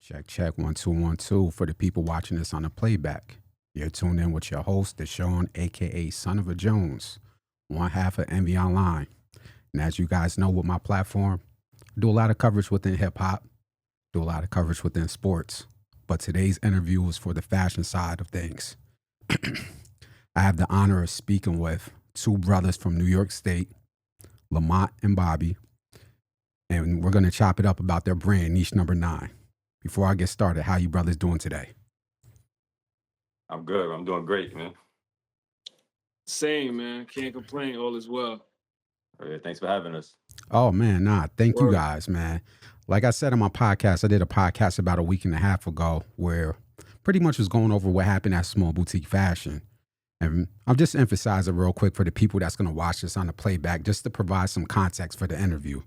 Check, check, 1 2 1 2 for the people watching this on the playback. You're tuned in with your host, Deshaun, aka Son of a Jones, one half of Enveonline. And as you guys know with my platform, I do a lot of coverage within hip hop, do a lot of coverage within sports. But today's interview is for the fashion side of things. I have the honor of speaking with two brothers from New York State, Lamont and Bobby, and we're going to chop it up about their brand, No.9. Before I get started, how you brothers doing today? I'm good. I'm doing great, man. Same, man. Can't complain. All is well. Thanks for having us. Oh man, thank you Word. guys, man. Like I said on my podcast, I did a podcast about a week and a half ago where pretty much was going over what happened at Small Boutique Fashion. And I'll just emphasize it real quick for the people that's going to watch this on the playback, just to provide some context for the interview.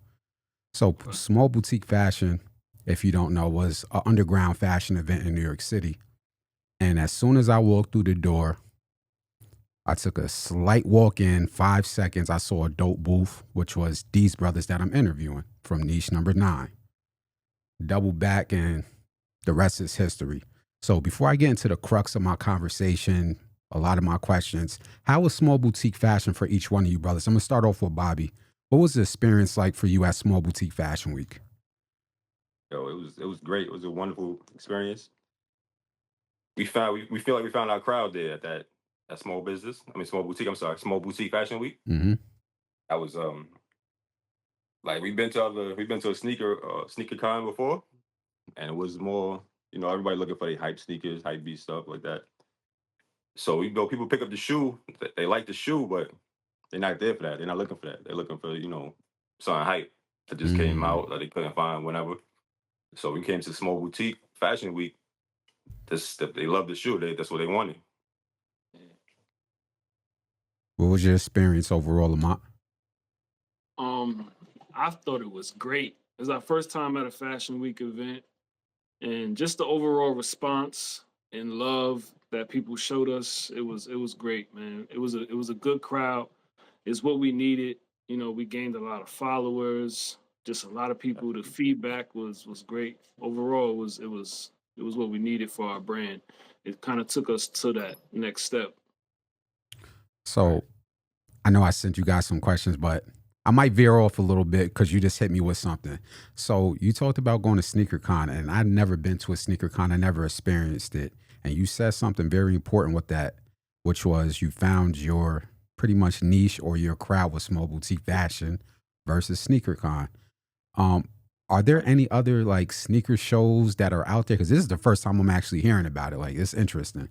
So Small Boutique Fashion, if you don't know, was an underground fashion event in New York City. And as soon as I walked through the door, I took a slight walk in, 5 seconds. I saw a dope booth, which was these brothers that I'm interviewing from No.9. Double back, and the rest is history. So before I get into the crux of my conversation, a lot of my questions, how was Small Boutique Fashion for each one of you brothers? I'm going to start off with Bobby. What was the experience like for you at Small Boutique Fashion Week? Yo, it was great. It was a wonderful experience. We feel like we found our crowd there at that small business. I mean, small boutique. I'm sorry, Small Boutique Fashion Week. Mm-hmm. That was like we've been to a sneaker con before, and it was more everybody looking for the hype sneakers, hype beat stuff like that. So people pick up the shoe, they like the shoe, but they're not there for that. They're not looking for that. They're looking for something hype that just came out that they couldn't find whenever. So we came to Small Boutique Fashion Week. They love the shoe. That's what they wanted. What was your experience overall, Lamont? I thought it was great. It was our first time at a Fashion Week event, and just the overall response and love that people showed us, it was great, man. It was a good crowd. It's what we needed. We gained a lot of followers, just a lot of people. The feedback was great. Overall, it was what we needed for our brand. It kind of took us to that next step. So I know I sent you guys some questions, but I might veer off a little bit because you just hit me with something. So you talked about going to sneaker con, and I'd never been to a sneaker con. I never experienced it. And you said something very important with that, which was you found your pretty much niche or your crowd with Small Boutique Fashion versus sneaker con. Are there any other like sneaker shows that are out there? Because this is the first time I'm actually hearing about it. Like, it's interesting.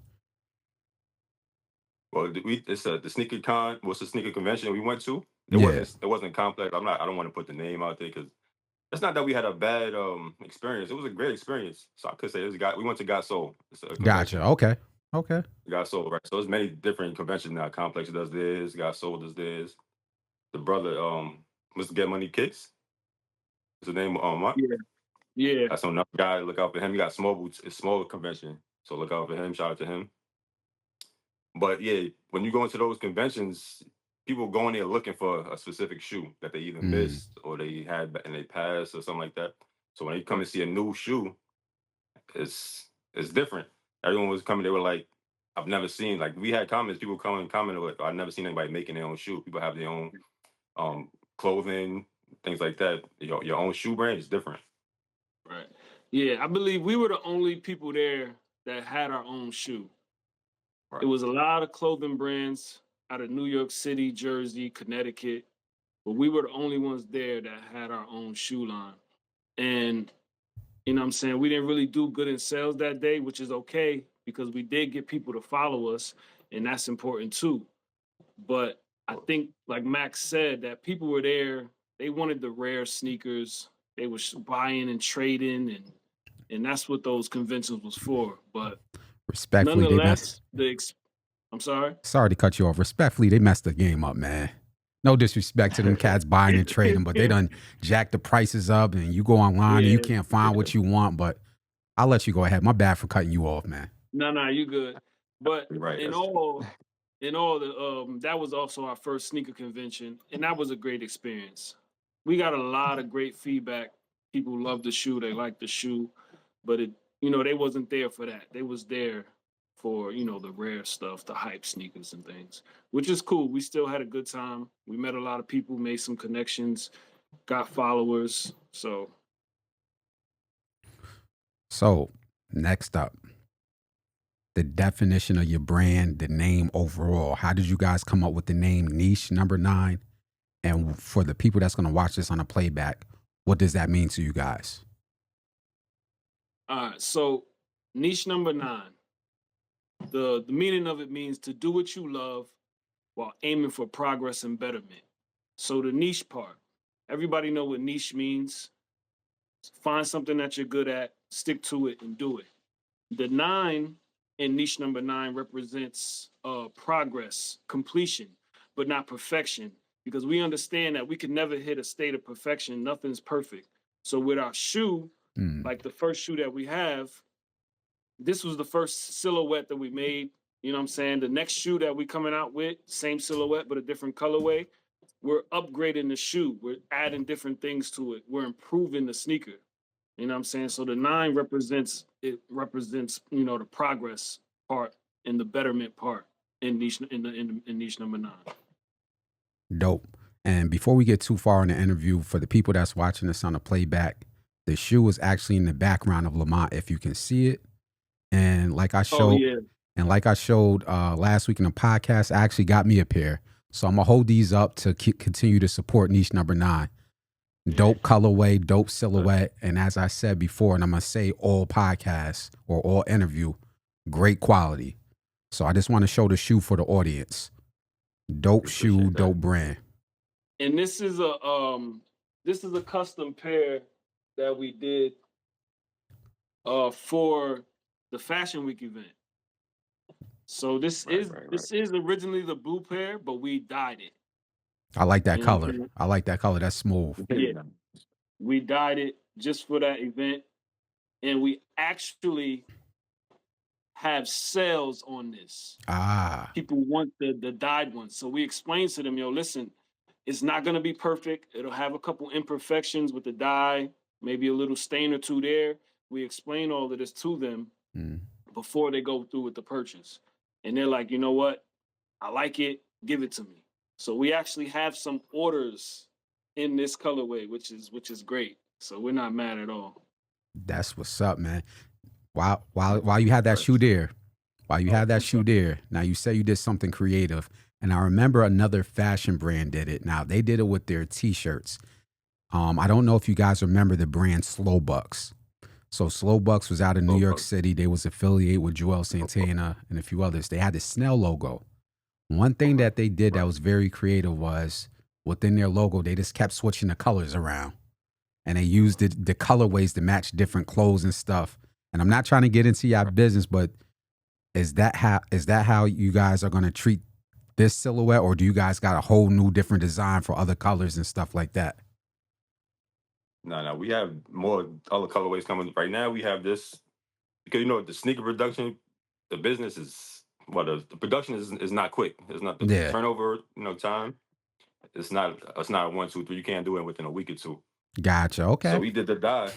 Well, it's the sneaker con. What's the sneaker convention we went to? Yeah. It wasn't complex. I don't want to put the name out there because it's not that we had a bad experience. It was a great experience. So I could say we went to Got Soul. It's a convention. Gotcha. Okay. Got Soul, right? So there's many different conventions now. Complex does this. Got Soul does this. The brother, Mr. Get Money Kicks. Is the name Mark? Yeah. That's another guy. Look out for him. He got small boots. It's small convention. So look out for him. Shout out to him. But yeah, when you go into those conventions, people go in there looking for a specific shoe that they either missed or they had in their past or something like that. So when they come and see a new shoe, it's different. Everyone was coming. They were like, I've never seen, like, we had comments. People come and comment like, I've never seen anybody making their own shoe. People have their own clothing, things like that. Your own shoe brand is different. Right. Yeah, I believe we were the only people there that had our own shoe. Right. It was a lot of clothing brands out of New York City, Jersey, Connecticut, but we were the only ones there that had our own shoe line. And, you know what I'm saying, we didn't really do good in sales that day, which is okay because we did get people to follow us, and that's important too. But I think, like Max said, that people were there, they wanted the rare sneakers, they were buying and trading, and that's what those conventions was for. But Respectfully, nonetheless, I'm sorry? Sorry to cut you off. Respectfully, they messed the game up, man. No disrespect to them cats buying and trading, but they done jacked the prices up, and you go online and you can't find what you want. But I'll let you go ahead. My bad for cutting you off, man. No, you good. But Right. in all, that was also our first sneaker convention, and that was a great experience. We got a lot of great feedback. People love the shoe. They like the shoe. but they wasn't there for that. They was there for, the rare stuff, the hype sneakers and things, which is cool. We still had a good time. We met a lot of people, made some connections, got followers. So next up, the definition of your brand, the name overall. How did you guys come up with the name Niche Number 9? And for the people that's going to watch this on a playback, what does that mean to you guys? All right, so Niche Number 9. The meaning of it means to do what you love while aiming for progress and betterment. So the niche part, everybody know what niche means. Find something that you're good at, stick to it, and do it. The 9 in Niche Number 9 represents progress, completion, but not perfection, because we understand that we can never hit a state of perfection. Nothing's perfect. So with our shoe, like the first shoe that we have, this was the first silhouette that we made. You know what I'm saying? The next shoe that we coming out with, same silhouette, but a different colorway. We're upgrading the shoe. We're adding different things to it. We're improving the sneaker. You know what I'm saying? So the 9 represents the progress part and the betterment part in niche in niche number 9. Dope. And before we get too far in the interview, for the people that's watching this on a playback, the shoe is actually in the background of Lamont, if you can see it. And like I showed, last week in the podcast, I actually got me a pair. So I'm gonna hold these up to continue to support Niche Number 9. Dope colorway, dope silhouette, and as I said before, and I'm gonna say all podcasts or all interview, great quality. So I just want to show the shoe for the audience. Dope shoe, dope brand. And this is a custom pair that we did for the Fashion Week event. So this is originally the blue pair, but we dyed it. I like that color. I like that color. That's smooth. Yeah. We dyed it just for that event. And we actually have sales on this. People want the dyed ones. So we explained to them, listen, it's not going to be perfect. It'll have a couple imperfections with the dye, maybe a little stain or two there. We explain all of this to them before they go through with the purchase. And they're like, you know what? I like it. Give it to me. So we actually have some orders in this colorway, which is great. So we're not mad at all. That's what's up, man. While you had that shoe there, now you say you did something creative, and I remember another fashion brand did it. Now they did it with their T-shirts. I don't know if you guys remember the brand Slow Bucks. So Slow Bucks was out of New York City. They was affiliated with Joel Santana and a few others. They had the Snell logo. One thing that they did that was very creative was within their logo, they just kept switching the colors around. And they used the colorways to match different clothes and stuff. And I'm not trying to get into your business, but is that how you guys are going to treat this silhouette? Or do you guys got a whole new different design for other colors and stuff like that? No, we have more other colorways coming. Right now we have this, because the sneaker production, the business is, the production is not quick. It's not the turnover, time. It's not a 1, 2, 3. You can't do it within a week or two. Gotcha. Okay. So we did the dye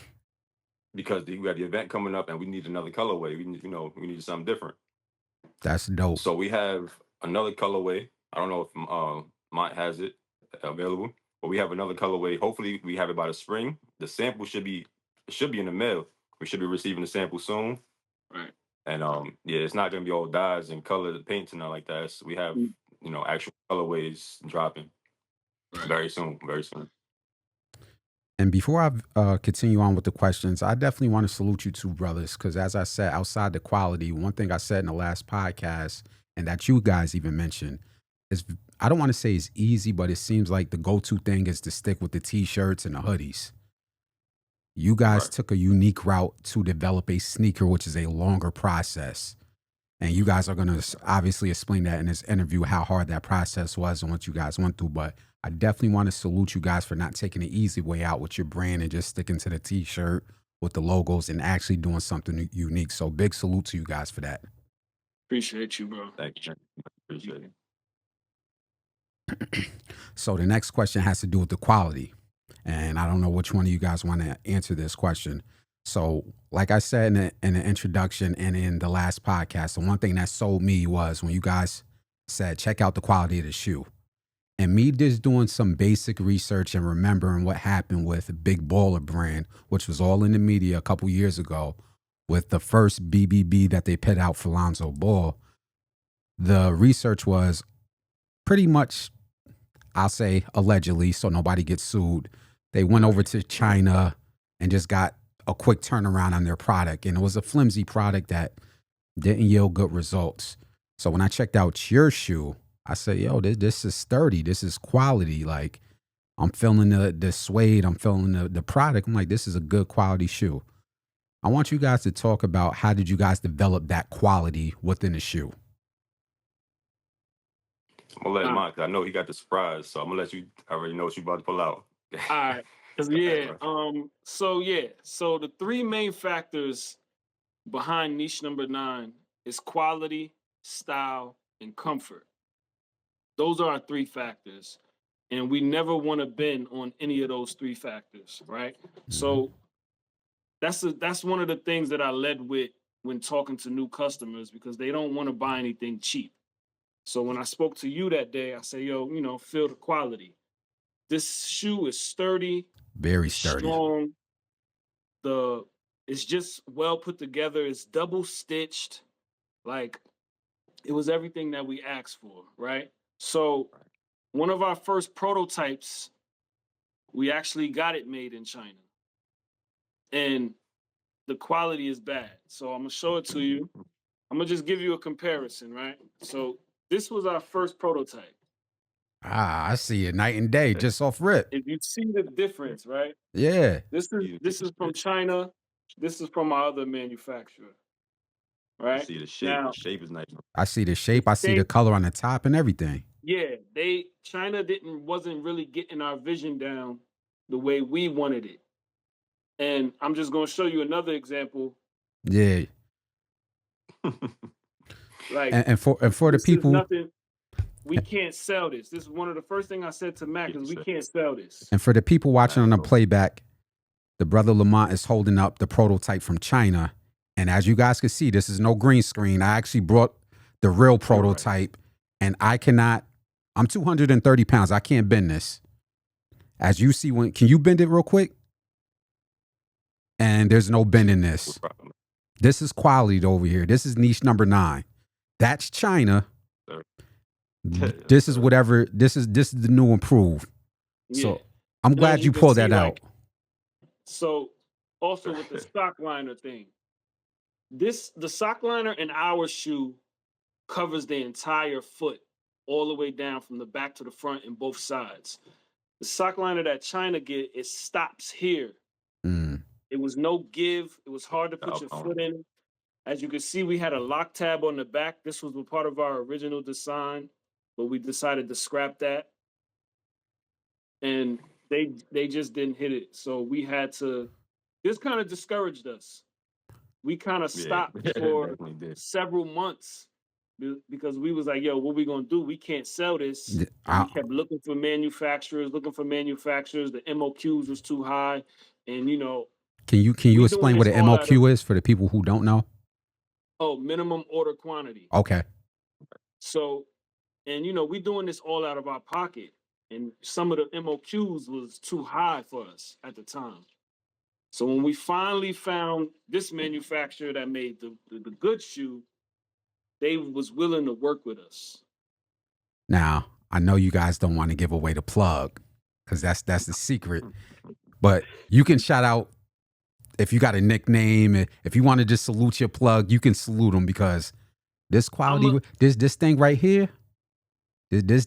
because we had the event coming up and we need another colorway. We need something different. That's dope. So we have another colorway. I don't know if Mont has it available, but we have another colorway. Hopefully we have it by the spring. The sample should be in the mail. We should be receiving the sample soon. Right. And it's not gonna be all dyes and color paints and all like that. So we have actual colorways dropping very soon. And before I continue on with the questions, I definitely want to salute you two brothers, because as I said, outside the quality, one thing I said in the last podcast, and that you guys even mentioned, is I don't want to say it's easy, but it seems like the go-to thing is to stick with the T-shirts and the hoodies. You guys took a unique route to develop a sneaker, which is a longer process. And you guys are going to obviously explain that in this interview, how hard that process was and what you guys went through. But I definitely want to salute you guys for not taking the easy way out with your brand and just sticking to the T-shirt with the logos and actually doing something unique. So big salute to you guys for that. Appreciate you, bro. Thank you. Appreciate it. So the next question has to do with the quality. And I don't know which one of you guys want to answer this question. So, like I said in the introduction and in the last podcast, the one thing that sold me was when you guys said, check out the quality of the shoe. And me just doing some basic research and remembering what happened with Big Baller brand, which was all in the media a couple years ago, with the first BBB that they put out for Lonzo Ball. The research was pretty much, I'll say allegedly, so nobody gets sued. They went over to China and just got a quick turnaround on their product. And it was a flimsy product that didn't yield good results. So when I checked out your shoe, I said, yo, this is sturdy. This is quality. Like, I'm feeling the suede. I'm feeling the product. I'm like, this is a good quality shoe. I want you guys to talk about how did you guys develop that quality within the shoe? I'm gonna let Mike. I know he got the surprise, so I'm gonna let you. I already know what you about to pull out. All right. So the three main factors behind niche No.9 is quality, style, and comfort. Those are our three factors. And we never want to bend on any of those three factors, right? Mm-hmm. So that's one of the things that I led with when talking to new customers, because they don't want to buy anything cheap. So when I spoke to you that day, I said, yo, feel the quality. This shoe is sturdy, very sturdy, strong. It's just well put together. It's double stitched. Like, it was everything that we asked for, right? So one of our first prototypes, we actually got it made in China. And the quality is bad. So I'm gonna show it to you. I'm gonna just give you a comparison, right? So this was our first prototype. I see it night and day just off rip. If you see the difference, right? Yeah. This is from China. This is from our other manufacturer, right? See the shape. Now, the shape is nice. I see the shape. I see the color on the top and everything. Yeah, China wasn't really getting our vision down the way we wanted it. And I'm just gonna show you another example. Yeah. Like, and for the people, nothing. We can't sell this. This is one of the first thing I said to Mac is we can't sell this. And for the people watching on the playback, the brother Lamont is holding up the prototype from China. And as you guys can see, this is no green screen. I actually brought the real prototype, and I'm 230 pounds. I can't bend this. As you see, can you bend it real quick? And there's no bend in this. This is quality over here. This is niche No.9. That's China. This is whatever. This is the new improved. Yeah. So I'm glad you pulled that out. So also with the sock liner thing, the sock liner in our shoe covers the entire foot all the way down from the back to the front and both sides. The sock liner that China get, it stops here. It was no give. It was hard to put your foot in. As you can see, we had a lock tab on the back. This was a part of our original design, but we decided to scrap that. And they just didn't hit it. So we had to, this kind of discouraged us. We kind of stopped for several months because we was like, yo, what we gonna do? We can't sell this. We kept looking for manufacturers. The MOQs was too high. And can you explain what an MOQ is for the people who don't know? Oh, minimum order quantity. Okay. So, and we doing this all out of our pocket. And some of the MOQs was too high for us at the time. So when we finally found this manufacturer that made the good shoe, they was willing to work with us. Now, I know you guys don't want to give away the plug because that's the secret. But you can shout out if you got a nickname. If you want to just salute your plug, you can salute them because this quality, this thing right here, this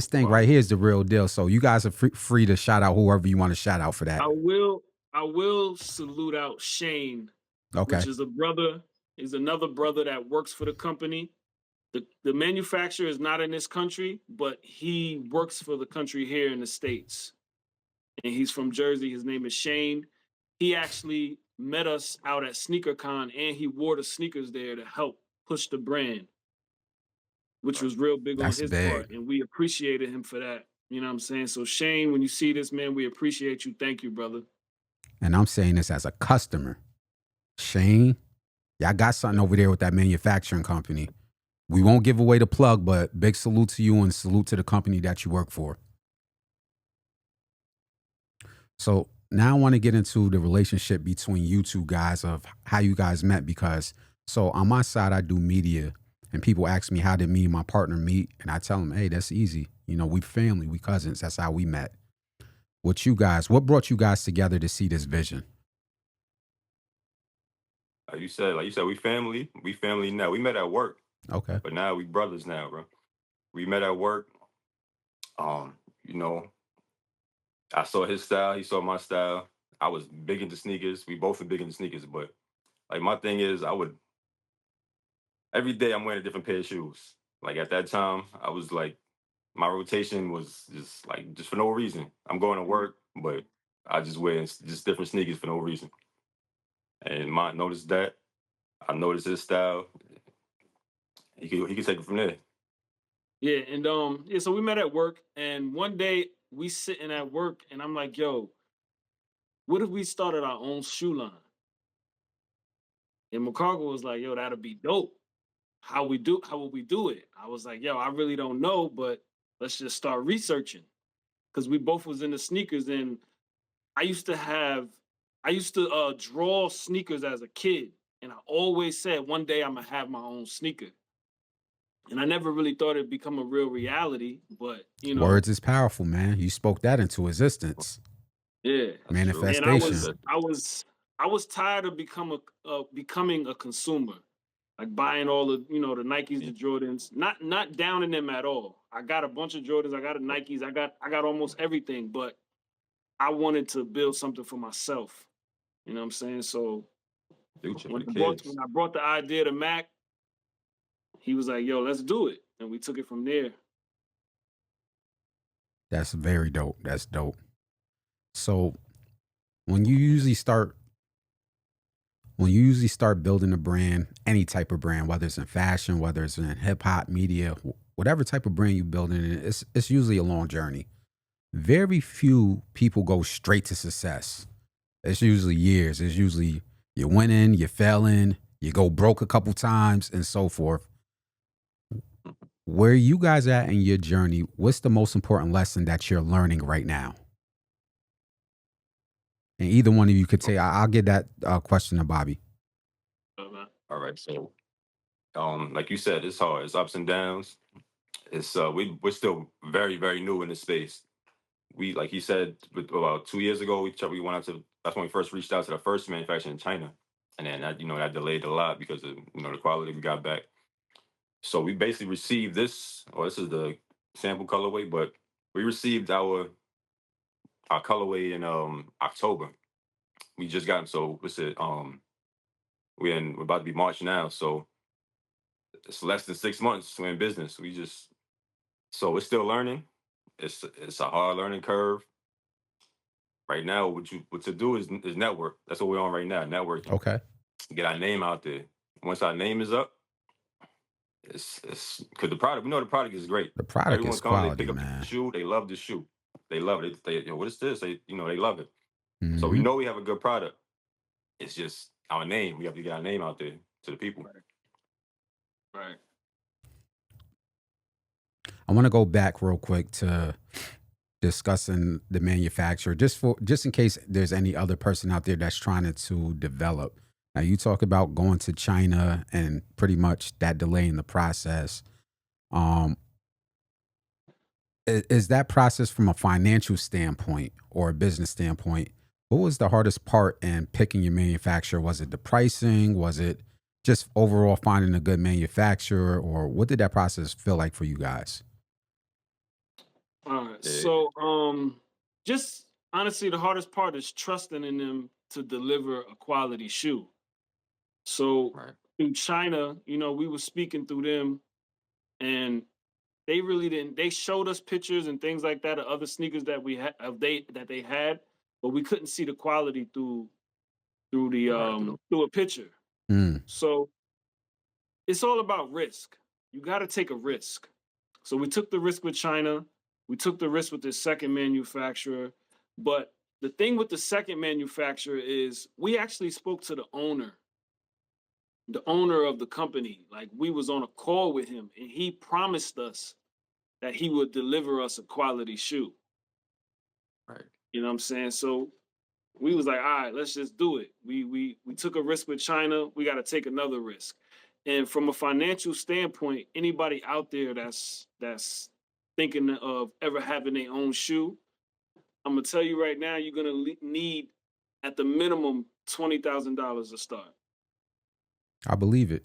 thing right here is the real deal. So you guys are free to shout out whoever you want to shout out for that. I will salute out Shane, which is is another brother that works for the company. The manufacturer is not in this country, but he works for the country here in the States. And he's from Jersey. His name is Shane. He actually met us out at SneakerCon, and he wore the sneakers there to help push the brand, which was real big on his part. And we appreciated him for that. You know what I'm saying? So Shane, when you see this, man, we appreciate you. Thank you, brother. And I'm saying this as a customer. Shane, y'all got something over there with that manufacturing company. We won't give away the plug, but big salute to you and salute to the company that you work for. So now I want to get into the relationship between you two guys of how you guys met because so on my side, I do media and people ask me, how did me and my partner meet? And I tell them, hey, that's easy. You know, we family, we cousins. That's how we met. What brought you guys together to see this vision? Like you said, we family. We family now. We met at work, Okay. but now we brothers now, bro. We met at work. You know, I saw his style. He saw my style. I was big into sneakers. We both were big into sneakers, but like my thing is, I would every day I'm wearing a different pair of shoes. Like at that time, I was like my rotation was just for no reason. I'm going to work, but I just wear just different sneakers for no reason. And Mont noticed that. I noticed his style. He could take it from there. Yeah, and yeah, so we met at work, and one day we sitting at work, and I'm like, yo, what if we started our own shoe line? And McCargo was like, yo, that'd be dope. How would we do it? I was like, yo, I really don't know, but let's just start researching. Because we both was into sneakers, and I used to have I used to draw sneakers as a kid. And I always said one day I'm gonna have my own sneaker. And I never really thought it'd become a real reality, but Words is powerful, man. You spoke that into existence. yeah. That's true. And Manifestation. I was tired of becoming a consumer, like buying all the the Nikes, the Jordans, not downing them at all. I got a bunch of Jordans, I got a Nikes, I got almost everything, but I wanted to build something for myself. You know what I'm saying? So Future for when the kids. I brought the idea to Mac, he was like, "Yo, let's do it," and we took it from there. That's very dope. That's dope. So when you usually start building a brand, any type of brand, whether it's in fashion, whether it's in hip hop, media, whatever type of brand you're building, it's usually a long journey. Very few people go straight to success. It's usually years. It's usually you're winning, you're failing, you go broke a couple times, and so forth. Where you guys at in your journey? What's the most important lesson that you're learning right now? And either one of you could say, I'll get that question to Bobby. All right. So, like you said, it's hard. It's ups and downs. It's we're still very very new in this space. We like he said about 2 years ago we went out to that's when we first reached out to the first manufacturer in China, and then that delayed a lot because of the quality we got back. So we basically received this is the sample colorway, but we received our colorway in October. We just got them. So what's it? We're about to be March now, so it's less than 6 months we're in business. So we're still learning. It's a hard learning curve. Right now, what to do is network. That's what we're on right now, networking. Okay. Get our name out there. Once our name is up, it's because the product. We know the product is great. The product Everyone is comes, they quality, pick up man. the shoe, they love the shoe. They love it. What is this? They love it. So we Mhm. know we have a good product. It's just our name. We have to get our name out there to the people. Right. I want to go back real quick to discussing the manufacturer, just in case there's any other person out there that's trying to develop. Now you talk about going to China and pretty much that delay in the process. Um, is that process from a financial standpoint or a business standpoint? What was the hardest part in picking your manufacturer? Was it the pricing? Was it just overall finding a good manufacturer, or what did that process feel like for you guys? All right. Yeah. So just honestly, the hardest part is trusting in them to deliver a quality shoe. So Right. in China, we were speaking through them, and they really didn't. They showed us pictures and things like that of other sneakers that we had that they had, but we couldn't see the quality through the Right. through a picture. Mm, So it's all about risk. You got to take a risk. So we took the risk with China. We took the risk with this second manufacturer, but the thing with the second manufacturer is we actually spoke to the owner of the company. Like, we was on a call with him, and he promised us that he would deliver us a quality shoe. Right. You know what I'm saying? So we was like, all right, let's just do it. We took a risk with China. We got to take another risk. And from a financial standpoint, anybody out there that's thinking of ever having their own shoe, I'm gonna tell you right now, you're gonna need at the minimum $20,000 to start. I believe it.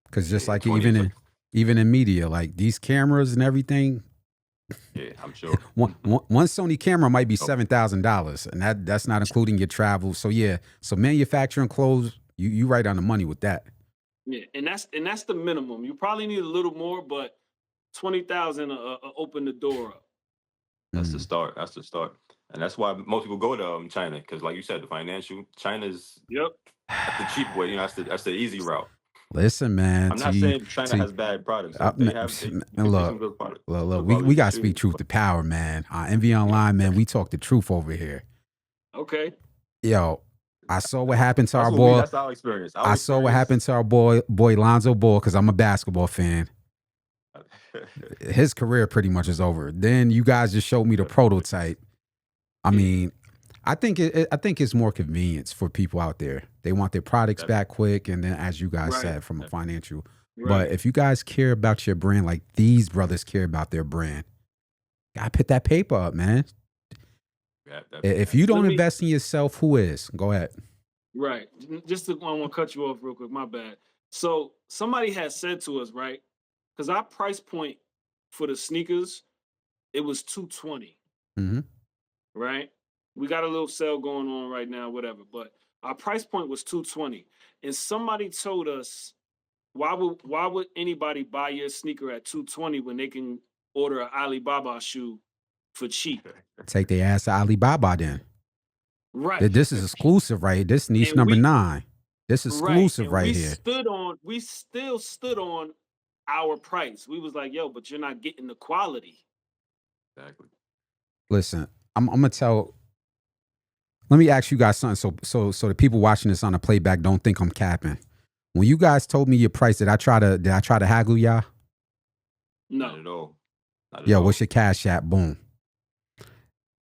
Because just Yeah, like 20 even is in even in media, like these cameras and everything, yeah, I'm sure. one Sony camera might be Oh. $7,000, and that's not including your travel. So yeah, so manufacturing clothes, you right on the money with that. Yeah, and that's the minimum. You probably need a little more, but 20,000 open the door up. That's the start. That's the start. And that's why most people go to China, because like you said, the financial China's Yep. the cheap way. You know, that's the easy route. Listen, man. I'm not saying China has bad products. They have some good products. Look, we gotta speak truth to power, man. Enveonline, man, we talk the truth over here. Okay. Yo, I saw what happened to That's our what boy. that's our experience. I saw what happened to our boy Lonzo Ball, because I'm a basketball fan. His career pretty much is over. Then you guys just showed me the prototype. I mean, I think it's more convenience for people out there. They want their products back quick, and then, as you guys said, from a financial. Right. But if you guys care about your brand like these brothers care about their brand, gotta put that paper up, man. If you don't invest in yourself, who is? Go ahead. Right. Just I want to cut you off real quick. My bad. So somebody has said to us, right? Because our price point for the sneakers, it was $220. Mm-hmm. Right. We got a little sale going on right now, whatever. But our price point was $220, and somebody told us, why would anybody buy your sneaker at $220 when they can order an Alibaba shoe for cheap? Take their ass to Alibaba then. Right. This is exclusive, right? This niche And number 9. This is exclusive right here. We still stood on our price. We was like, yo, but you're not getting the quality. Exactly. Listen, I'm gonna tell. Let me ask you guys something, so the people watching this on the playback don't think I'm capping. When you guys told me your price, did I try to haggle y'all? No. Not at all. Yo, what's your Cash App? Boom.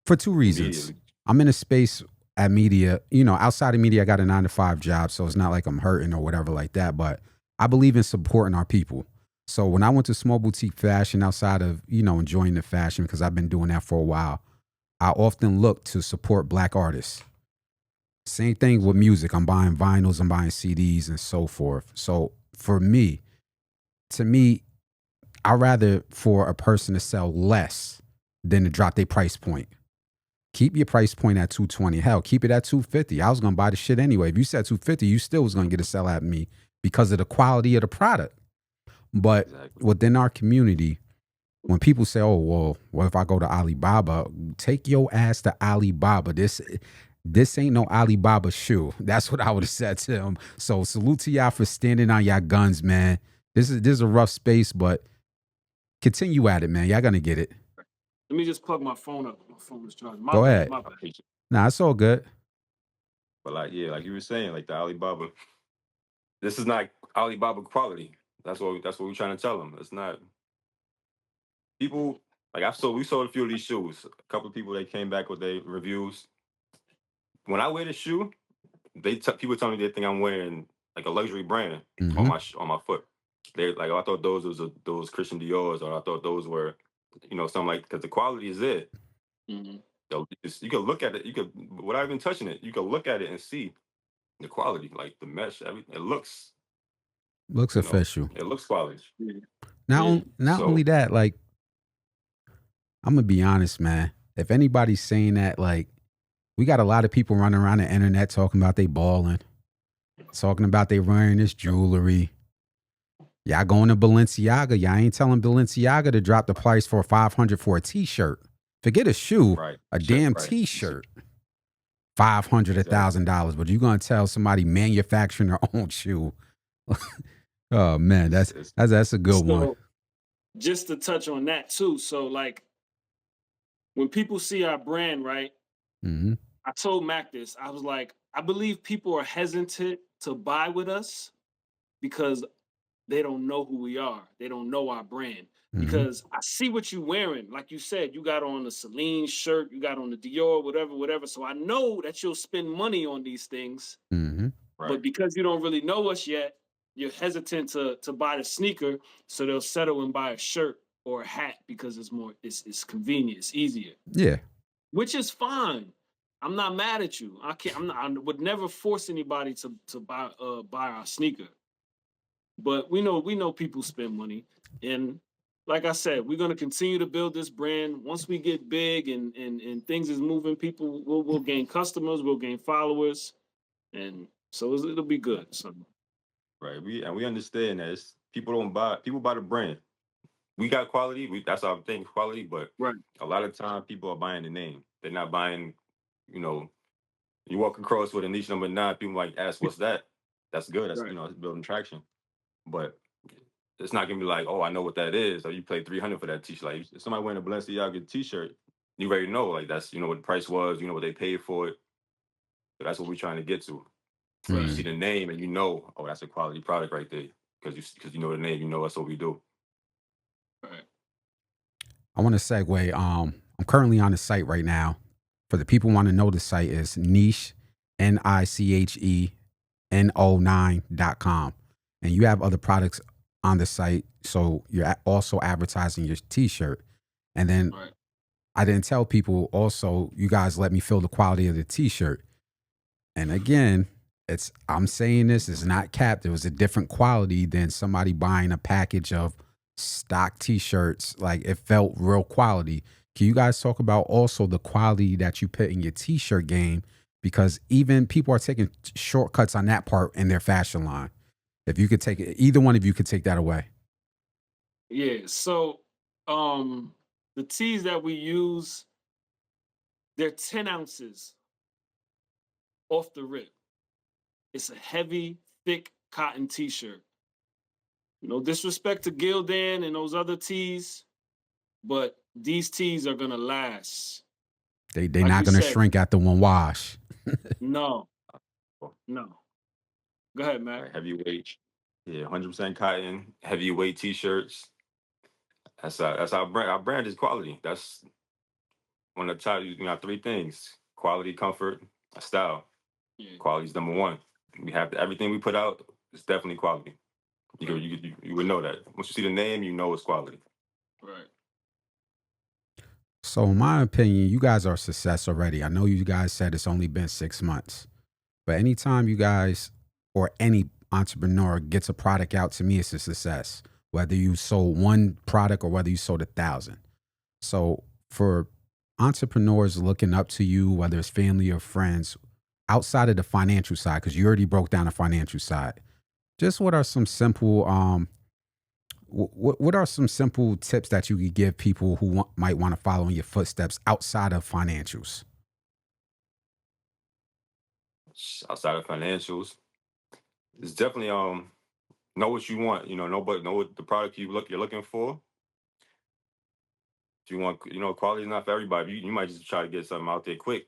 For 2 reasons. I'm in a space at media, outside of media, I got a 9-to-5 job, so it's not like I'm hurting or whatever like that, but I believe in supporting our people. So when I went to small boutique fashion, outside of, enjoying the fashion, because I've been doing that for a while, I often look to support Black artists. Same thing with music. I'm buying vinyls, I'm buying CDs and so forth. So to me, I'd rather for a person to sell less than to drop their price point. Keep your price point at $220. Hell, keep it at $250. I was going to buy the shit anyway. If you said $250, you still was going to get a sell at me because of the quality of the product. But within our community, when people say, oh, well, what if I go to Alibaba? Take your ass to Alibaba. This ain't no Alibaba shoe. That's what I would have said to him. So salute to y'all for standing on y'all guns, man. This is a rough space, but continue at it, man. Y'all gonna get it. Let me just plug my phone up. My phone is charging. Go ahead. Nah, it's all good. But like you were saying, like the Alibaba, this is not Alibaba quality. That's what we're trying to tell them. It's not. People, like we sold a few of these shoes. A couple of people, they came back with their reviews. When I wear the shoe, people tell me they think I'm wearing like a luxury brand on my foot. They're like, oh, I thought those Christian Dior's, or I thought those were, something like, because the quality is it. Mm-hmm. So you can look at it. Without even touching it, you can look at it and see the quality, like the mesh. Everything. It looks official. It looks quality. Not only that, like, I'm gonna be honest, man. If anybody's saying that, like, we got a lot of people running around the internet talking about they balling, talking about they wearing this jewelry. Y'all going to Balenciaga. Y'all ain't telling Balenciaga to drop the price for $500 for a t-shirt. Forget a shoe, a damn t-shirt. $500, $1,000. But you're gonna tell somebody manufacturing their own shoe. Oh man, that's a good one. Just to touch on that too. So like, when people see our brand, right, Hmm. I told Mac this. I was like, I believe people are hesitant to buy with us because they don't know who we are. They don't know our brand. Hmm. Because I see what you're wearing. Like you said, you got on the Celine shirt, you got on the Dior, whatever, whatever. So I know that you'll spend money on these things. Hmm. But Right. because you don't really know us yet, you're hesitant to buy the sneaker. So they'll settle and buy a shirt or a hat because it's convenient, it's easier, Yeah. which is fine. I'm not mad at you. I would never force anybody to buy our sneaker. But we know people spend money, and like I said, we're gonna continue to build this brand. Once we get big and things is moving, people will gain customers, we'll gain followers, and so it'll be good. So Right. We understand that people don't buy, people buy the brand. We got quality. That's our thing, quality. But right, a lot of time, people are buying the name. They're not buying. You know, you walk across with a niche No.9, people might ask, "What's that?" That's good. That's right, it's building traction. But it's not gonna be like, "Oh, I know what that is." Or you pay 300 for that t-shirt. Like if somebody wearing a Balenciaga t-shirt, you already know. Like that's what the price was. You know what they paid for it. So that's what we're trying to get to. Where you right, see the name and you know, oh, that's a quality product right there. Because you know the name, you know that's what we do. right. I want to segue. I'm currently on the site right now. For the people who want to know, the site is niche, NICHENO9.com. And you have other products on the site. So you're also advertising your t shirt. And then Right. I didn't tell people also, you guys let me feel the quality of the t shirt. And again, I'm saying this is not capped. It was a different quality than somebody buying a package of stock t-shirts. Like it felt real quality. Can you guys talk about also the quality that you put in your t-shirt game? Because even people are taking shortcuts on that part in their fashion line. If you could take it, either one of you could take that away. Yeah. So the teas that we use, they're 10 ounces off the rip. It's a heavy, thick cotton t-shirt. No disrespect to Gildan and those other teas, but these teas are gonna last. They Like not you gonna said, shrink after one wash. no, Well, no. Go ahead, Mac. right, heavyweight, yeah, 100% cotton, heavyweight t-shirts. That's our brand. Our brand is quality. That's one of the top. You got three things: quality, comfort, style. Yeah, Quality is number one. We have everything we put out. It's definitely quality. right, You would know that once you see the name, you know it's quality. right. So in my opinion, you guys are a success already. I know you guys said it's only been 6 months. But anytime you guys or any entrepreneur gets a product out, to me, it's a success. Whether you sold one product or whether you sold 1,000. So for entrepreneurs looking up to you, whether it's family or friends, outside of the financial side, because you already broke down the financial side, just what are some simple what are some simple tips that you could give people who might want to follow in your footsteps outside of financials? Outside of financials, it's definitely know what you want. Know what the product you're looking for. If you want, quality is not for everybody. You might just try to get something out there quick.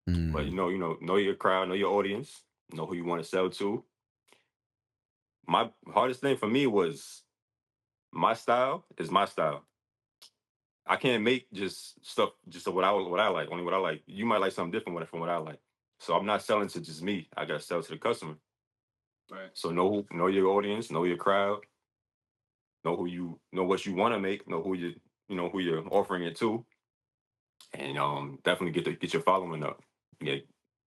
But Mm, know your crowd, know your audience, know who you want to sell to. My hardest thing for me was my style is my style. I can't make just stuff just what I like, only what I like. You might like something different from what I like. So I'm not selling to just me. I gotta sell to the customer. Right. So know your audience, know your crowd, know who you know what you want to make, know who you're offering it to, and definitely get your following up. Yeah,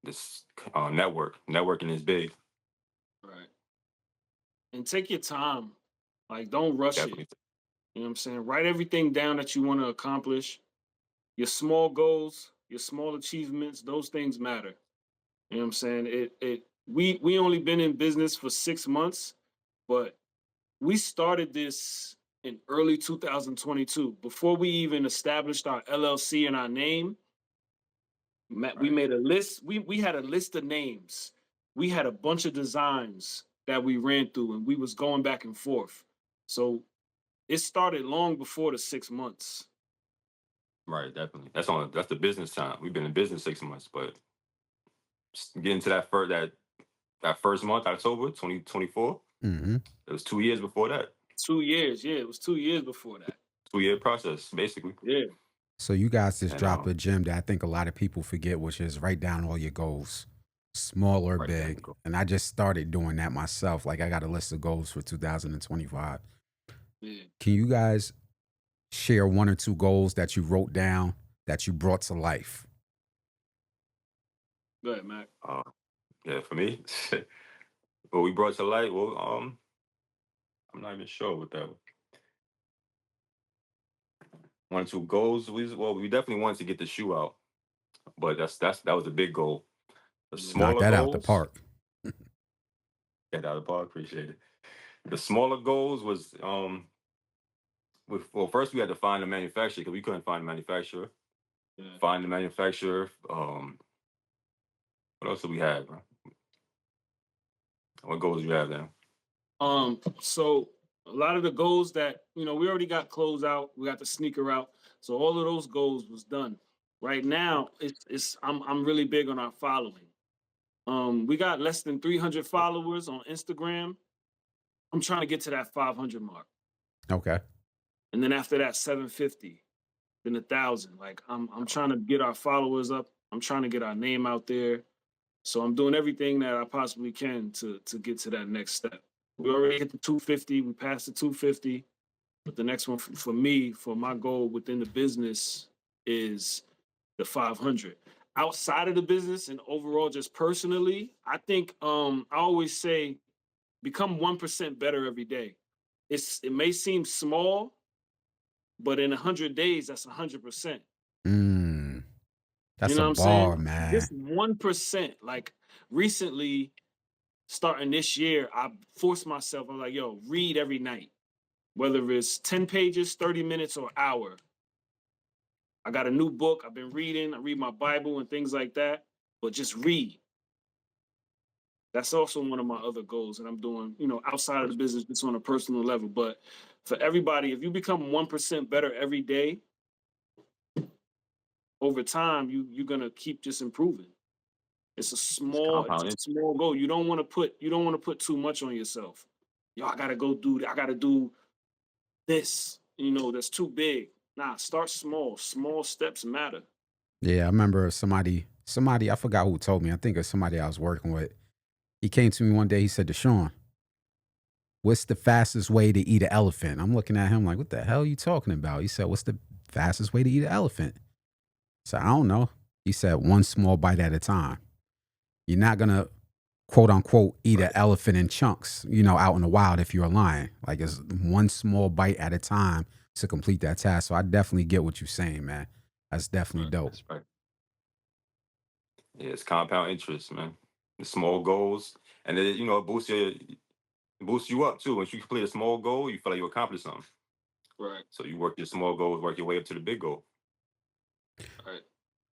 this networking is big. Right. And take your time. Like, don't rush it. Definitely. You know what I'm saying? Write everything down that you want to accomplish. Your small goals, your small achievements, those things matter. You know what I'm saying? We only been in business for 6 months, but we started this in early 2022. Before we even established our LLC and our name, we Right. made a list. We had a list of names. We had a bunch of designs that we ran through, and we was going back and forth. So it started long before the 6 months. Right, definitely. That's the business time. We've been in business 6 months, but getting to that first month, October 2024, Mm-hmm. it was 2 years before that. 2 years, yeah, it was 2 years before that. 2 year process, basically. Yeah. So you guys just And dropped a gem that I think a lot of people forget, which is write down all your goals, small or right there we big. go. And I just started doing that myself. Like I got a list of goals for 2025. Yeah. Can you guys share one or two goals that you wrote down that you brought to life? Go ahead, Mac. Yeah, for me, what we brought to light. Well, I'm not even sure what that 1 or 2 goals. We definitely wanted to get the shoe out, but that was a big goal. The Yeah. Knock smaller that out the goals, park. get out of the park. Appreciate it. The smaller goals was well, first we had to find a manufacturer because we couldn't find a manufacturer. Yeah. Find the manufacturer. What else do we have, bro? What goals do you have then? So a lot of the goals that we already got clothes out, we got the sneaker out, so all of those goals was done. Right now, I'm really big on our following. We got less than 300 followers on Instagram. I'm trying to get to that 500 mark, Okay. and then after that, 750, then 1,000. Like I'm trying to get our followers up. I'm trying to get our name out there. So I'm doing everything that I possibly can to get to that next step. We already hit the 250. We passed the 250. But the next one for me, for my goal within the business, is the 500. Outside of the business and overall, just personally, I think I always say become 1% better every day. It may seem small, but in 100 days, that's 100%. Mm, You that's know a what I'm saying? bar, man. Just 1%. Like recently, starting this year, I forced myself. I'm like, yo, read every night, whether it's 10 pages, 30 minutes, or hour. I got a new book I've been reading. I read my Bible and things like that, but just read. That's also one of my other goals that I'm doing, outside of the business, just on a personal level. But for everybody, if you become 1% better every day, over time, you're gonna keep just improving. It's It's a compounding. small goal. You don't want to put too much on yourself. Yo, I gotta go do I gotta do this, that's too big. Nah, start small. Small steps matter. Yeah, I remember somebody, I forgot who told me. I think it's somebody I was working with. He came to me one day, he said, Deshaun, what's the fastest way to eat an elephant? I'm looking at him like, what the hell are you talking about? He said, what's the fastest way to eat an elephant? So I don't know. He said, one small bite at a time. You're not going to quote unquote eat an Right. elephant in chunks, out in the wild if you're a lion. Like it's one small bite at a time to complete that task. So I definitely get what you're saying, man. That's definitely dope. That's right. Yeah, it's compound interest, man. The small goals, and then it boosts you up too. Once you complete a small goal, you feel like you accomplished something. Right, So you work your small goals, work your way up to the big goal. right.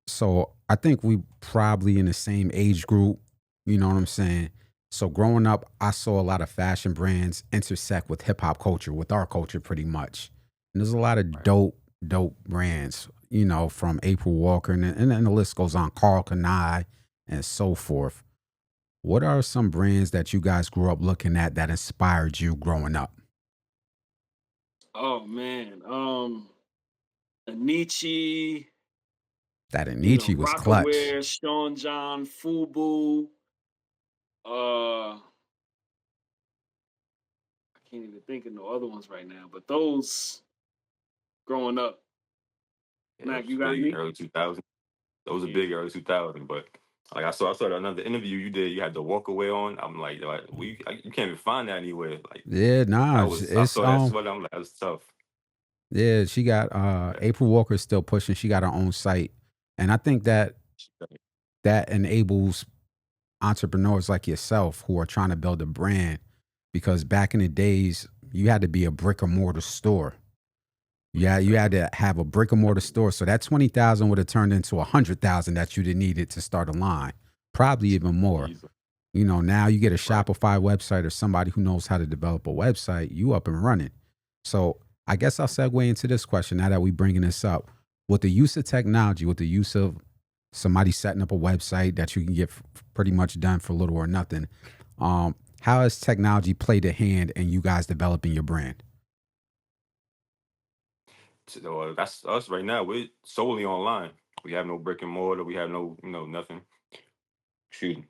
So I think we probably in the same age group. You know what I'm saying? So growing up, I saw a lot of fashion brands intersect with hip hop culture, with our culture pretty much. And there's a lot of Right. dope brands, from April Walker and the list goes on, Carl Kanai and so forth. What are some brands that you guys grew up looking at that inspired you growing up? Oh man. Anichi, That Anichi was clutch. Rockaware, Sean John, Fubu. I can't even think of no other ones right now. But those growing up, Yeah, Mac, those you was got big any? early 2000. Those were Yeah. big early 2000. But like I saw another interview you did. You had the walk away on. I'm like you can't even find that anywhere. Like Yeah, nah, I it's saw that sweater. I'm like, that's tough. yeah, she got Yeah. April Walker's still pushing. She got her own site. And I think that enables entrepreneurs like yourself who are trying to build a brand because back in the days you had to be a brick or mortar store. Yeah, you had to have a brick and mortar store. So that 20,000 would have turned into 100,000 that you'd have needed to start a line. Probably even more. Easy. Now you get a Right. Shopify website or somebody who knows how to develop a website, you up and running. So I guess I'll segue into this question now that we bringing this up. with the use of technology, with the use of somebody setting up a website that you can get pretty much done for little or nothing, how has technology played a hand in you guys developing your brand? So that's us right now. We're solely online. We have no brick and mortar. We have no, nothing. Excuse me.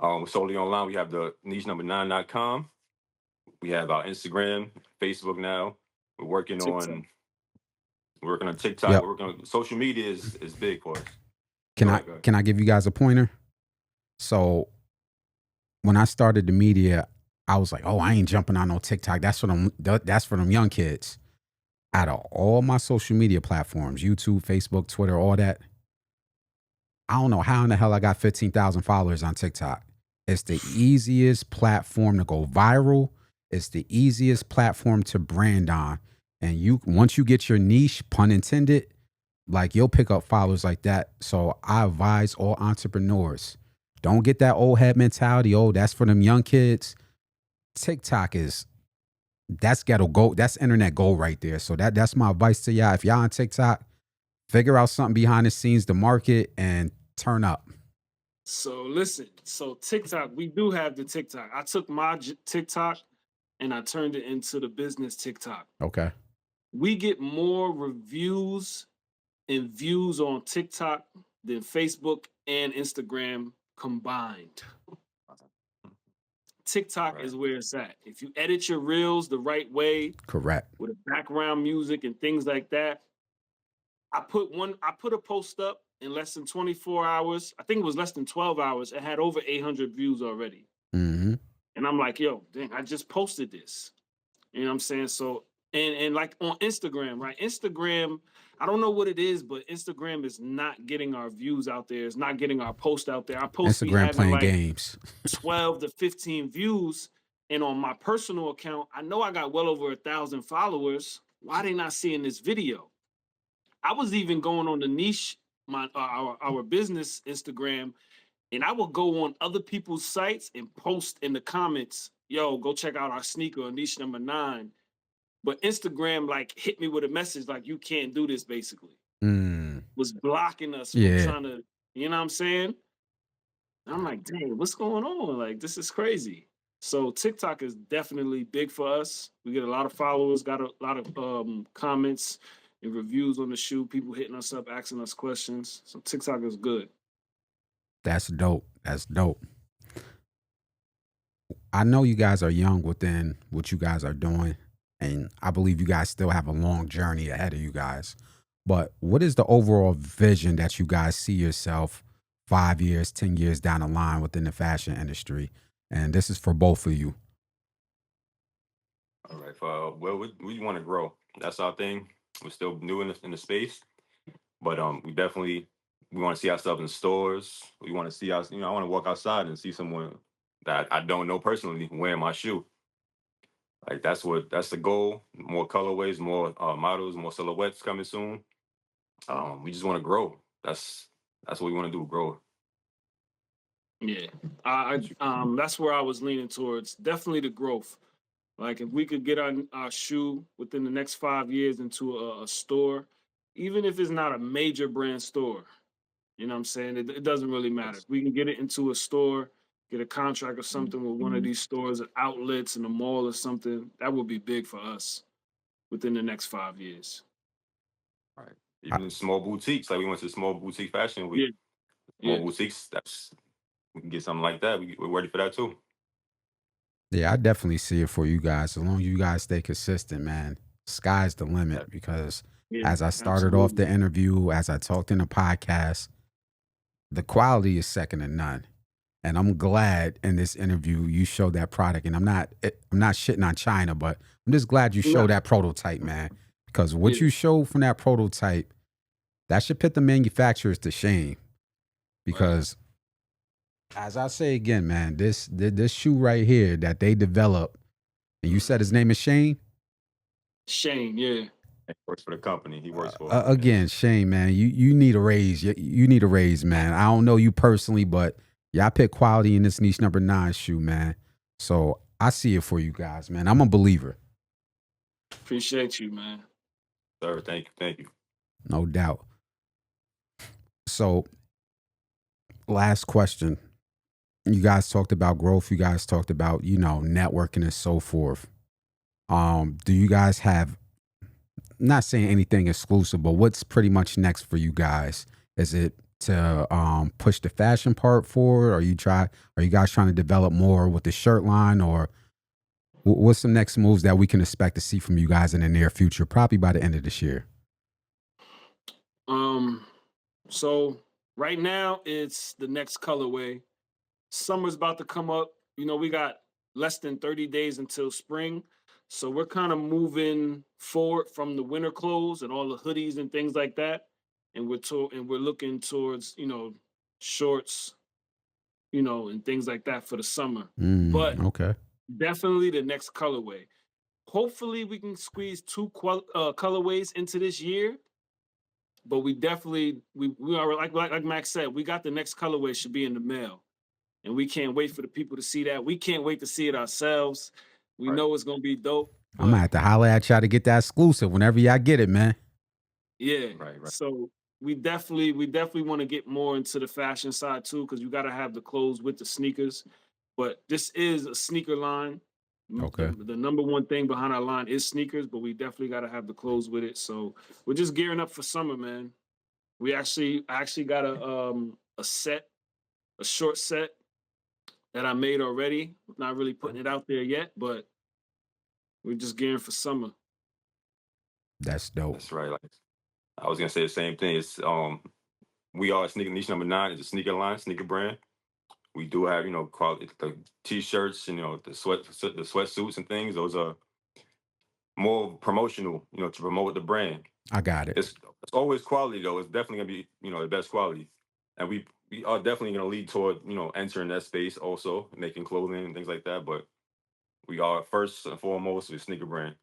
We're solely online. We have the niche no.9.com. We have our Instagram, Facebook now. We're working TikTok. on TikTok. Yep. We're working on social media is big for us. Can Go I ahead, go ahead. can I give you guys a pointer? So when I started the media, I was like, oh, I ain't jumping on no TikTok. That's for them young kids. Out of all my social media platforms, YouTube, Facebook, Twitter, all that, I don't know how in the hell I got 15,000 followers on TikTok. It's the easiest platform to go viral. It's the easiest platform to brand on. And once you get your niche, pun intended, like you'll pick up followers like that. So I advise all entrepreneurs, don't get that old head mentality. Oh, that's for them young kids. TikTok that's ghetto gold. That's internet gold right there. So that's my advice to y'all. If y'all on TikTok, figure out something behind the scenes to market and turn up. So listen, so TikTok, we do have the TikTok. I took my TikTok and I turned it into the business TikTok. Okay. We get more reviews and views on TikTok than Facebook and Instagram combined. TikTok Right. is where it's at. If you edit your reels the right way, Correct. with background music and things like that, I put a post up in less than 24 hours. I think it was less than 12 hours. It had over 800 views already. Mm-hmm. And I'm like, yo, dang, I just posted this. You know what I'm saying? So, and like on Instagram, right? Instagram, I don't know what it is, but Instagram is not getting our views out there. It's not getting our post out there. Our posts be Instagram having playing like games. 12 to 15 views. And on my personal account, I know I got well over 1,000 followers. Why they not seeing this video? I was even going on the niche, our business Instagram, and I would go on other people's sites and post in the comments, yo, go check out our sneaker on niche no.9. But Instagram like hit me with a message like you can't do this, basically. Was blocking us from Yeah. trying to, you know what I'm saying? I'm like, dang, what's going on? Like, this is crazy. So TikTok is definitely big for us. We get a lot of followers, got a lot of comments and reviews on the shoe, people hitting us up, asking us questions. So TikTok is good. That's dope. That's dope. I know you guys are young within what you guys are doing, and I believe you guys still have a long journey ahead of you guys. But what is the overall vision that you guys see yourself 5 years, 10 years down the line within the fashion industry? And this is for both of you. All right. Well, we want to grow. That's our thing. We're still new in the space, but we want to see ourselves in stores. We want to see us. I want to walk outside and see someone that I don't know personally wearing my shoe. Like that's the goal. More colorways, more models, more silhouettes coming soon. We just want to grow. That's what we want to do. Grow. Yeah. That's where I was leaning towards. Definitely the growth. Like if we could get our shoe within the next 5 years into a store, even if it's not a major brand store, you know what I'm saying? It doesn't really matter. If we can get it into a store, get a contract or something with one of these stores, outlets in a mall or something, that would be big for us within the next 5 years. All right. Even small boutiques, like we went to small boutique fashion week. Yeah. Small boutiques, we can get something like that. We're ready for that too. Yeah, I definitely see it for you guys. As long as you guys stay consistent, man, sky's the limit. Because as I started off the interview, as I talked in the podcast, the quality is second to none. And I'm glad in this interview you showed that product. And I'm not shitting on China, but I'm just glad you showed that prototype, man. Because what you showed from that prototype, that should put the manufacturers to shame. Because as I say again, man, this shoe right here that they developed, and you said his name is Shane? Shane, yeah. He works for the company. He works for again, Shane, man. You need a raise. You need a raise, man. I don't know you personally, but y'all pick quality in this niche no.9 shoe, man. So I see it for you guys, man. I'm a believer. Appreciate you, man. Sir, thank you. No doubt. So, last question. You guys talked about growth. You guys talked about, networking and so forth. Do you guys have, not saying anything exclusive, but what's pretty much next for you guys? Is it to push the fashion part forward? Are you guys trying to develop more with the shirt line, or what's some next moves that we can expect to see from you guys in the near future, probably by the end of this year? So right now it's the next colorway. Summer's about to come up. We got less than 30 days until spring. So we're kind of moving forward from the winter clothes and all the hoodies and things like that. And we're looking towards, shorts, and things like that for the summer. But Okay. definitely the next colorway. Hopefully we can squeeze two colorways into this year. But we definitely we are like Max said, we got the next colorway should be in the mail. And we can't wait for the people to see that. We can't wait to see it ourselves. We Right. know it's gonna be dope. I'm gonna have to holler at y'all to get that exclusive whenever y'all get it, man. Yeah. Right. So we definitely want to get more into the fashion side too, because you got to have the clothes with the sneakers. But this is a sneaker line. Okay. The number one thing behind our line is sneakers, but we definitely got to have the clothes with it. So we're just gearing up for summer, man. I actually got a short set that I made already. Not really putting it out there yet, but we're just gearing for summer. That's dope. That's right. Like I was gonna say the same thing. It's we are sneaker niche number 9. It's a sneaker line, sneaker brand. We do have quality the t-shirts and the sweatsuits and things. Those are more promotional, to promote the brand. I got it. It's always quality though. It's definitely gonna be the best quality, and we are definitely gonna lead toward entering that space also, making clothing and things like that. But we are first and foremost a sneaker brand.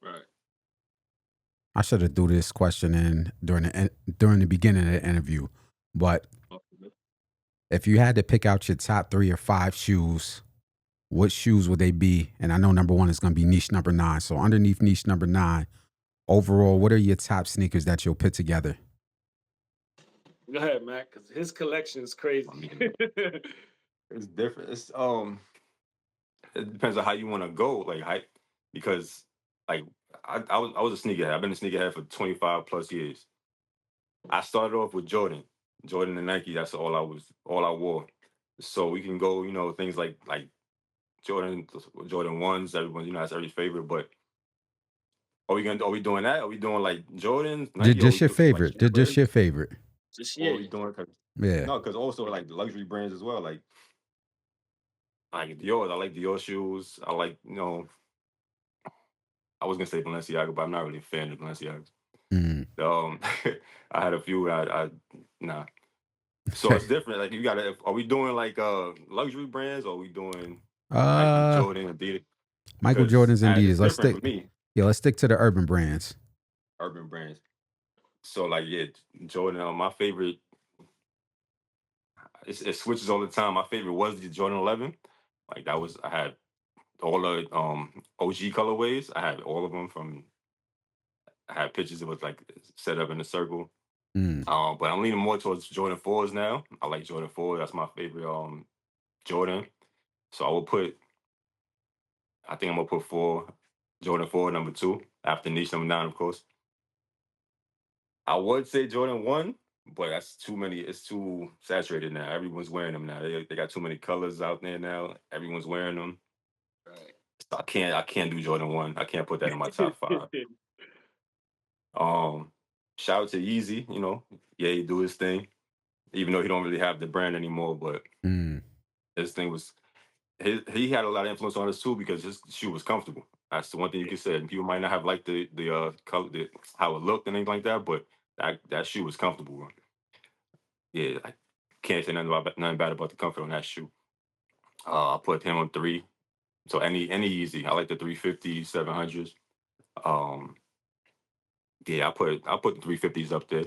Right. I should have threw this question in during the beginning of the interview, but if you had to pick out your top 3 or 5 shoes, what shoes would they be? And I know number 1 is going to be niche number 9. So underneath niche number 9, overall, what are your top sneakers that you'll put together? Go ahead, Mac, because his collection is crazy. It's different. It depends on how you want to go, like because like I was a sneakerhead. I've been a sneakerhead for 25 plus years. I started off with Jordan and Nike. That's all I wore. So we can go, things like Jordan 1s. Everyone, that's every favorite. But are we doing that? Are we doing like Jordans, Nike? Just your favorite. Just your favorite. Just What are we doing? Yeah. No, because also like the luxury brands as well. Like Dior. I like Dior shoes. I like I was gonna say Balenciaga, but I'm not really a fan of Balenciaga. I had a few. Nah. So it's different. Like you gotta. Are we doing like luxury brands, or are we doing Nike, Jordan, Adidas? Michael Jordan's and Adidas. Let's stick. For me. Yeah, let's stick to the urban brands. Urban brands. So Jordan. My favorite. It switches all the time. My favorite was the Jordan 11. Like that was. I had all the OG colorways. I had all of them I had pictures. It was like set up in a circle. But I'm leaning more towards Jordan 4s now. I like Jordan 4. That's my favorite Jordan. So I think I'm gonna put Jordan 4 number 2 after niche number 9, of course. I would say Jordan 1, but that's too many. It's too saturated now. Everyone's wearing them now. They got too many colors out there now. Everyone's wearing them. Right. So I can't do Jordan 1. I can't put that in my top 5. Shout out to Yeezy, he do his thing, even though he don't really have the brand anymore. But his thing was, he had a lot of influence on us too because his shoe was comfortable. That's the one thing you can say. And people might not have liked the color, how it looked and anything like that, but that shoe was comfortable. Yeah, I can't say nothing bad about the comfort on that shoe. I put him on 3. So any Yeezy, I like the 350, 700s. Yeah, I put the 350s up there.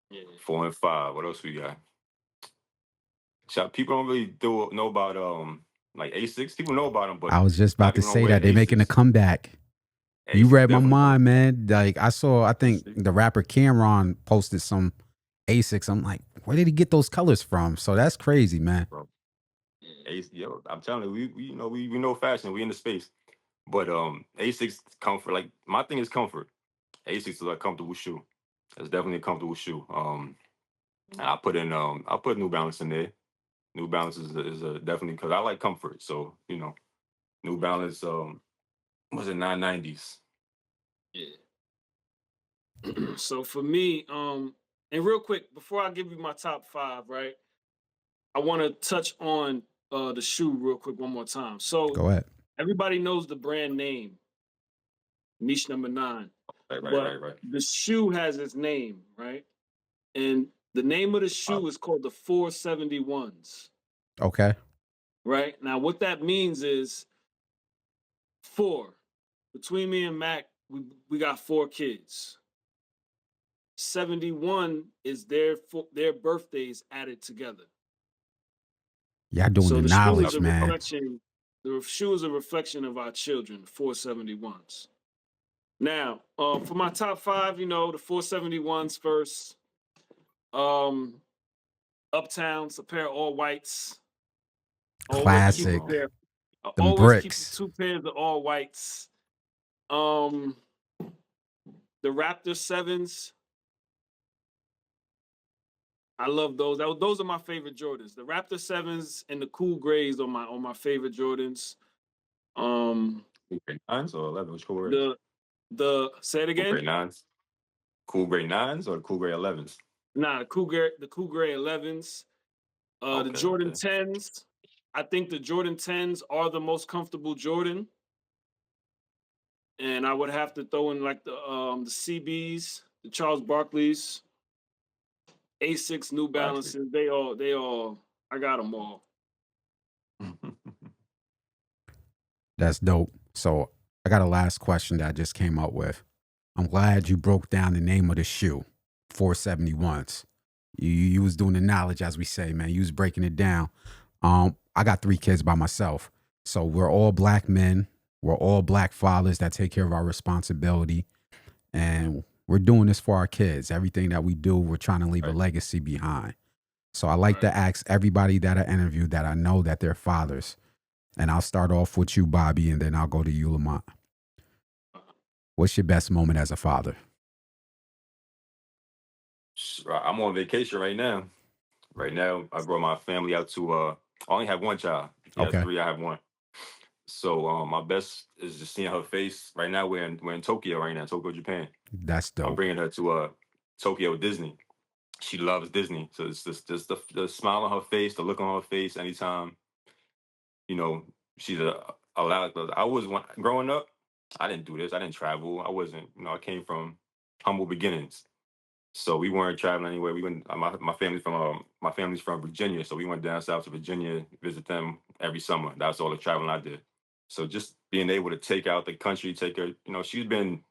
Yeah. 4 and 5. What else we got? People don't really know about like A6. People know about them, but I was just about to say that they're making a comeback. You A6 read my definitely mind, coming. man. Like I think A6. the rapper Cameron posted some Asics. I'm like, where did he get those colors from? So that's crazy, man. Bro. Yo, I'm telling you, we know fashion. We in the space. But A6 comfort. Like my thing is comfort. A6 is a comfortable shoe. It's definitely a comfortable shoe. And I put New Balance in there. New Balance is a definitely because I like comfort. So New Balance was it 990s. Yeah. So for me, and real quick, before I give you my top 5, right? I want to touch on the shoe real quick one more time. So Go ahead. everybody knows the brand name, Niche Number 9, but Right. the shoe has its name, right? And the name of the Uh, shoe is called the 471s, Okay. right? Now, what that means is 4. Between me and Mac, we got 4 kids. 71 is their birthdays added together. Y'all doing So the the shoe is knowledge, a man. reflection. The shoe is a reflection of our children, 471s. Now, for my top 5, the 471s first. Um, Uptowns, a pair of all whites. Always Heavy keep a Classic. bone. pair. Them Always keep bricks. 2 pairs of all whites. Um, the Raptor 7s. I love those. Those are my favorite Jordans. The Raptor 7s and the Cool Grays are my favorite Jordans. Um, Cool grade 9s or 11? Which cool grades? the say it Cool again. grade 9s. Cool grade 9s or the cool grade 11s? Nah, the Cool Gray 11s. The Jordan Okay. 10s. I think the Jordan 10s are the most comfortable Jordan. And I would have to throw in like the CBs, the Charles Barkley's, A6 New Classic. Balances. They all I got them all. That's dope. So I got a last question that I just came up with. I'm glad you broke down the name of the shoe, 471s. You was doing the knowledge, as we say, man. You was breaking it down. I got 3 kids by myself. So we're all black men. We're all black fathers that take care of our responsibility. And we're doing this for our kids. Everything that we do, we're trying to leave a Right. legacy behind. So I like Right. to ask everybody that I interview that I know that they're fathers. And I'll start off with you, Bobby, and then I'll go to you, Lamont. What's your best moment as a father? I'm on vacation right now. Right now, I brought my family out to. I only have one child. He has Okay. 3. I have 1. So my best is just seeing her face. Right now, we're in Tokyo right now, Tokyo, Japan. That's I'm dope. bringing her to Tokyo Disney. She loves Disney, so it's just the smile on her face, the look on her face. Anytime you know she's allowed. I was growing up. I didn't do this. I didn't travel. I wasn't. I came from humble beginnings. So we weren't traveling anywhere. We went. My family's from Virginia, so we went down south to Virginia, visit them every summer. That's all the traveling I did. So just being able to take out the country, take her. She's been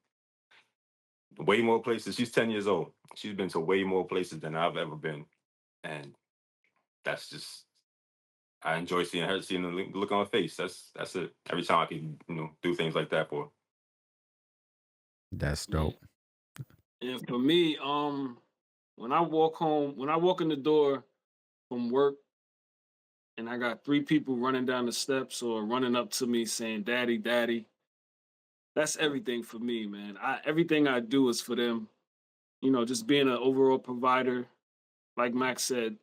way more places. She's 10 years old. She's been to way more places than I've ever been, and that's just. I enjoy seeing her, seeing the look on her face. That's it. Every time I can, do things like that for her. That's Yeah. dope. And for me, when I walk home, when I walk in the door from work and I got 3 people running down the steps or running up to me saying, "Daddy, Daddy," that's everything for me, man. Everything I do is for them. Just being an overall provider, like Max said,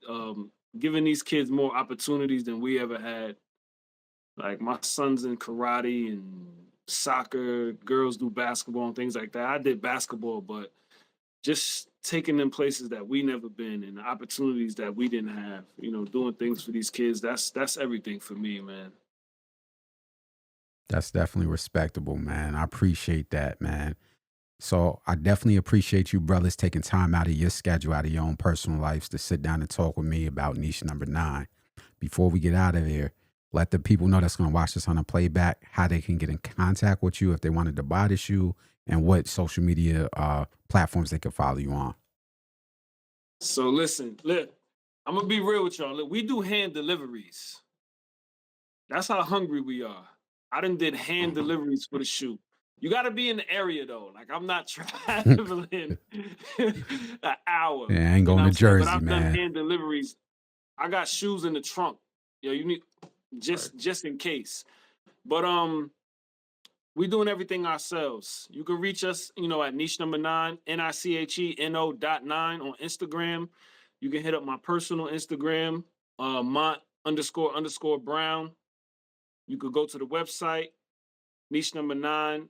giving these kids more opportunities than we ever had. Like my son's in karate and soccer, girls do basketball and things like that. I did basketball, but just taking them places that we never been and the opportunities that we didn't have, doing things for these kids, that's everything for me, man. That's definitely respectable, man. I appreciate that, man. So I definitely appreciate you brothers taking time out of your schedule, out of your own personal lives to sit down and talk with me about niche number 9. Before we get out of here, let the people know that's going to watch this on a playback how they can get in contact with you if they wanted to buy the shoe and what social media platforms they can follow you on. So listen, look, I'm gonna be real with y'all. Look, we do hand deliveries. That's how hungry we are. I done did hand deliveries for the shoe. You got to be in the area though. Like I'm not traveling an hour. Yeah, I ain't going to But Jersey, I've done man. hand deliveries. I got shoes in the trunk. Yo, you need just in case. But we doing everything ourselves. You can reach us, at niche number 9, NICHENO.9 on Instagram. You can hit up my personal Instagram, Mont__Brown. You could go to the website, niche number 9.com,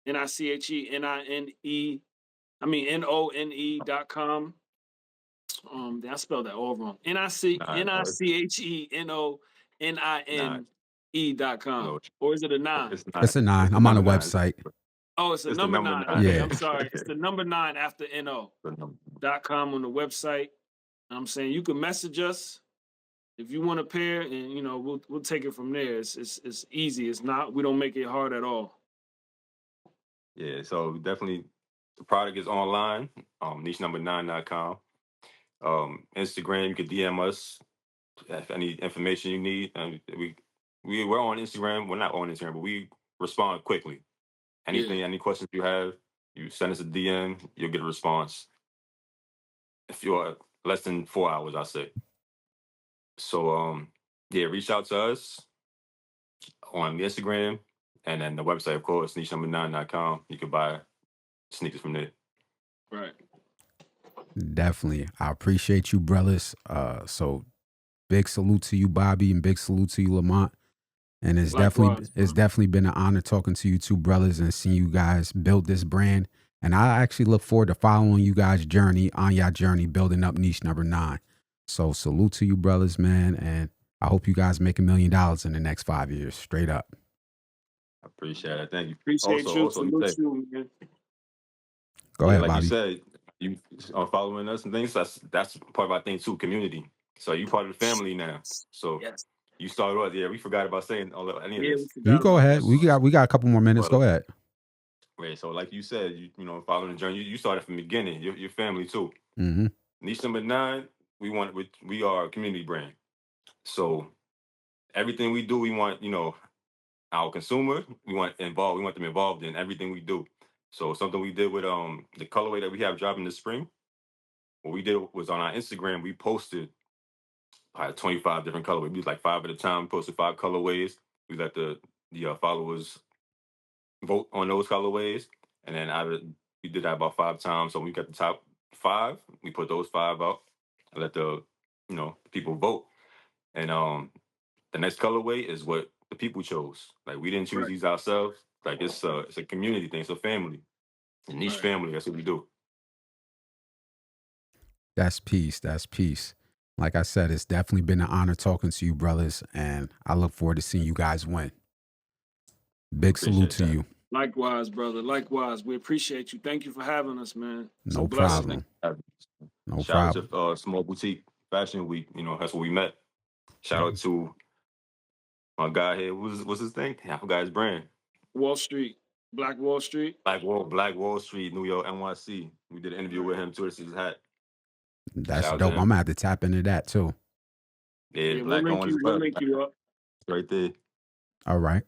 NONE.com. I spelled that all wrong. NICHENONINE.com. No, Or is it a 9? it's not. It's a 9. It's the I'm on the number 9. website. Oh, it's a It's the number number 9. 9. Okay, Yeah. I'm sorry. It's the number 9 after NO.com on the website. I'm saying you can message us if you want a pair, and we'll take it from there. It's easy. It's not. We don't make it hard at all. Yeah, so definitely the product is online, niche9.com. Instagram, you could DM us if any information you need. And we're on Instagram. We're not on Instagram, but we respond quickly. Anything, any questions you have, you send us a DM, you'll get a response. If you're less than 4 hours, I say. So reach out to us on the Instagram, and then the website, of course, niche9.com. You can buy sneakers from there. Right. Definitely. I appreciate you, brothers. So big salute to you, Bobby, and big salute to you, Lamont. And it's Likewise, definitely been an honor talking to you two brothers and seeing you guys build this brand. And I actually look forward to following you guys' journey on your journey building up niche number 9. So salute to you, brothers, man. And I hope you guys make $1 million in the next 5 years. Straight up. I appreciate it. Thank you. Appreciate you. Also, Salute you, man. Go ahead, like Bobby. you said, you are following us and things. That's part of our thing too, community. So you part of the family now. So yes. You started off. Yeah, we forgot about saying any of this. You go ahead. We got a couple more minutes. Go ahead. Right. So like you said, following the journey. You started from the beginning. Your family too. Mm-hmm. Niche number 9. We are a community brand. So everything we do, we want our consumer. We want them involved in everything we do. So something we did with the colorway that we have dropping this spring. What we did was on our Instagram, we posted 25 different colorways. We did like 5 at a time. Posted 5 colorways. We let the followers vote on those colorways, and then we did that about 5 times. So we got the top 5. We put those 5 out and let the people vote. And the next colorway is what the people chose. Like we didn't choose these ourselves. Like it's a community thing. It's a family, a niche family. That's what we do. That's peace. That's peace. Like I said, it's definitely been an honor talking to you, brothers, and I look forward to seeing you guys win. Big salute to you. Likewise, brother. Likewise. We appreciate you. Thank you for having us, man. No problem. No Shout problem. out to Small Boutique Fashion Week. That's where we met. Shout out to my guy here. What's his thing? I forgot his brand. Wall Street. Black Wall Street. Black Wall Street, New York, NYC. We did an interview with him too. This is his hat. That's dope. I'm gonna have to tap into that too. Yeah, Black on his we'll link you up. Right there. All right.